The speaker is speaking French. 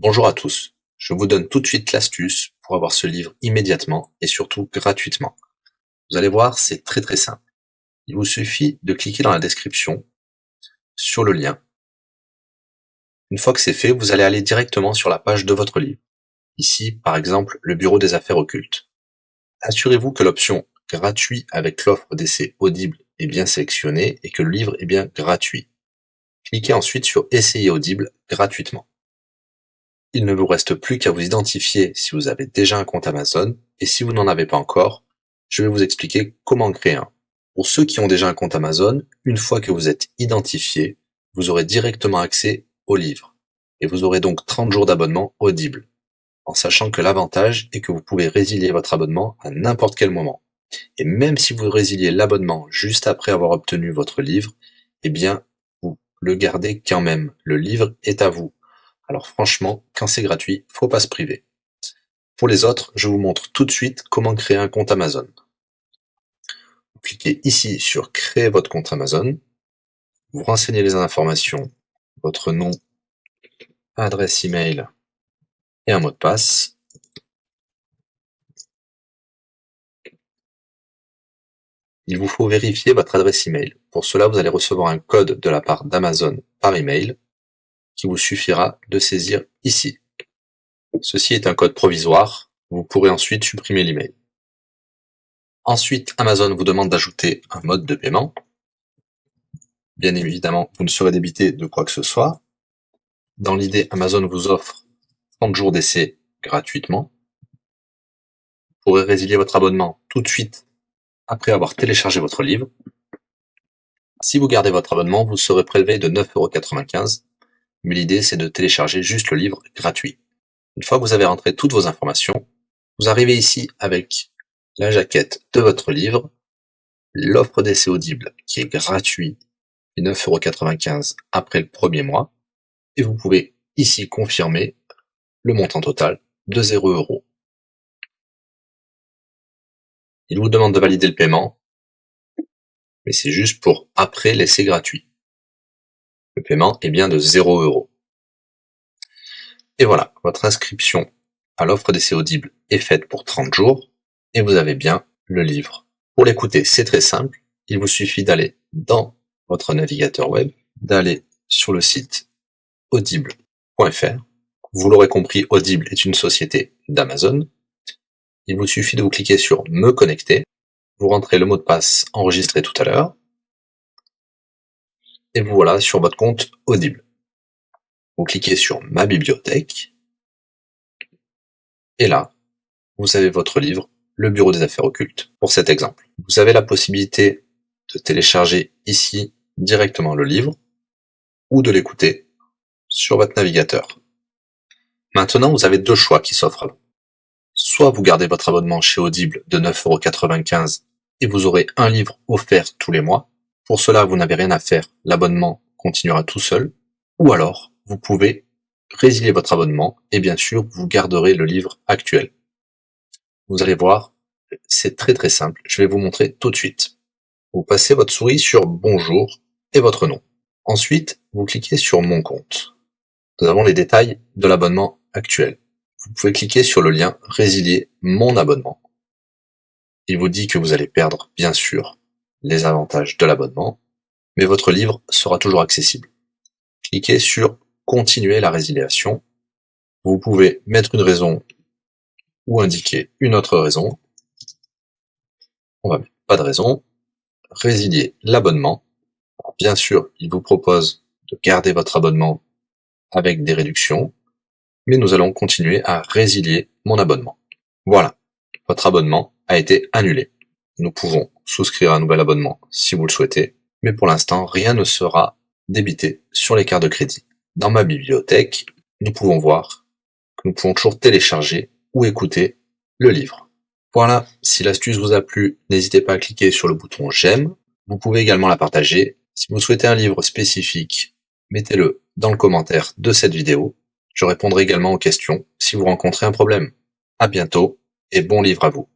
Bonjour à tous, je vous donne tout de suite l'astuce pour avoir ce livre immédiatement et surtout gratuitement. Vous allez voir, c'est très simple. Il vous suffit de cliquer dans la description sur le lien. Une fois que c'est fait, vous allez aller directement sur la page de votre livre. Ici, par exemple, le bureau des affaires occultes. Assurez-vous que l'option gratuit avec l'offre d'essai Audible est bien sélectionnée et que le livre est bien gratuit. Cliquez ensuite sur Essayer Audible gratuitement. Il ne vous reste plus qu'à vous identifier si vous avez déjà un compte Amazon, et si vous n'en avez pas encore, je vais vous expliquer comment créer un. Pour ceux qui ont déjà un compte Amazon, une fois que vous êtes identifié, vous aurez directement accès au livre, et vous aurez donc 30 jours d'abonnement Audible, en sachant que l'avantage est que vous pouvez résilier votre abonnement à n'importe quel moment. Et même si vous résiliez l'abonnement juste après avoir obtenu votre livre, eh bien, vous le gardez quand même. Le livre est à vous. Alors franchement, quand c'est gratuit, faut pas se priver. Pour les autres, je vous montre tout de suite comment créer un compte Amazon. Vous cliquez ici sur créer votre compte Amazon. Vous renseignez les informations, votre nom, adresse email et un mot de passe. Il vous faut vérifier votre adresse email. Pour cela, vous allez recevoir un code de la part d'Amazon par email qui vous suffira de saisir ici. Ceci est un code provisoire. Vous pourrez ensuite supprimer l'email. Ensuite, Amazon vous demande d'ajouter un mode de paiement. Bien évidemment, vous ne serez débité de quoi que ce soit. Dans l'idée, Amazon vous offre 30 jours d'essai gratuitement. Vous pourrez résilier votre abonnement tout de suite après avoir téléchargé votre livre. Si vous gardez votre abonnement, vous serez prélevé de 9,95 €, mais l'idée c'est de télécharger juste le livre gratuit. Une fois que vous avez rentré toutes vos informations, vous arrivez ici avec la jaquette de votre livre, l'offre d'essai Audible qui est gratuit et 9,95 € après le premier mois, et vous pouvez ici confirmer le montant total de 0 €. Il vous demande de valider le paiement, mais c'est juste pour après l'essai gratuit. Le paiement est bien de 0 €. Et voilà, votre inscription à l'offre d'essai Audible est faite pour 30 jours, et vous avez bien le livre. Pour l'écouter, c'est très simple, il vous suffit d'aller dans votre navigateur web, d'aller sur le site audible.fr. Vous l'aurez compris, Audible est une société d'Amazon. Il vous suffit de vous cliquer sur Me connecter, vous rentrez le mot de passe enregistré tout à l'heure, et vous voilà sur votre compte Audible. Vous cliquez sur Ma bibliothèque, et là, vous avez votre livre, Le Bureau des affaires occultes, pour cet exemple. Vous avez la possibilité de télécharger ici directement le livre, ou de l'écouter sur votre navigateur. Maintenant, vous avez deux choix qui s'offrent à vous. Soit vous gardez votre abonnement chez Audible de 9,95 € et vous aurez un livre offert tous les mois. Pour cela, vous n'avez rien à faire, l'abonnement continuera tout seul. Ou alors, vous pouvez résilier votre abonnement et bien sûr, vous garderez le livre actuel. Vous allez voir, c'est très simple, je vais vous montrer tout de suite. Vous passez votre souris sur Bonjour et votre nom. Ensuite, vous cliquez sur Mon compte. Nous avons les détails de l'abonnement actuel. Vous pouvez cliquer sur le lien Résilier mon abonnement. Il vous dit que vous allez perdre, bien sûr, les avantages de l'abonnement, mais votre livre sera toujours accessible. Cliquez sur Continuer la résiliation. Vous pouvez mettre une raison ou indiquer une autre raison. On va mettre pas de raison. Résilier l'abonnement. Bien sûr, il vous propose de garder votre abonnement avec des réductions, mais nous allons continuer à résilier mon abonnement. Voilà, votre abonnement a été annulé. Nous pouvons souscrire un nouvel abonnement si vous le souhaitez, mais pour l'instant, rien ne sera débité sur les cartes de crédit. Dans ma bibliothèque, nous pouvons voir que nous pouvons toujours télécharger ou écouter le livre. Voilà, si l'astuce vous a plu, n'hésitez pas à cliquer sur le bouton j'aime. Vous pouvez également la partager. Si vous souhaitez un livre spécifique, mettez-le dans le commentaire de cette vidéo. Je répondrai également aux questions si vous rencontrez un problème. À bientôt et bon livre à vous.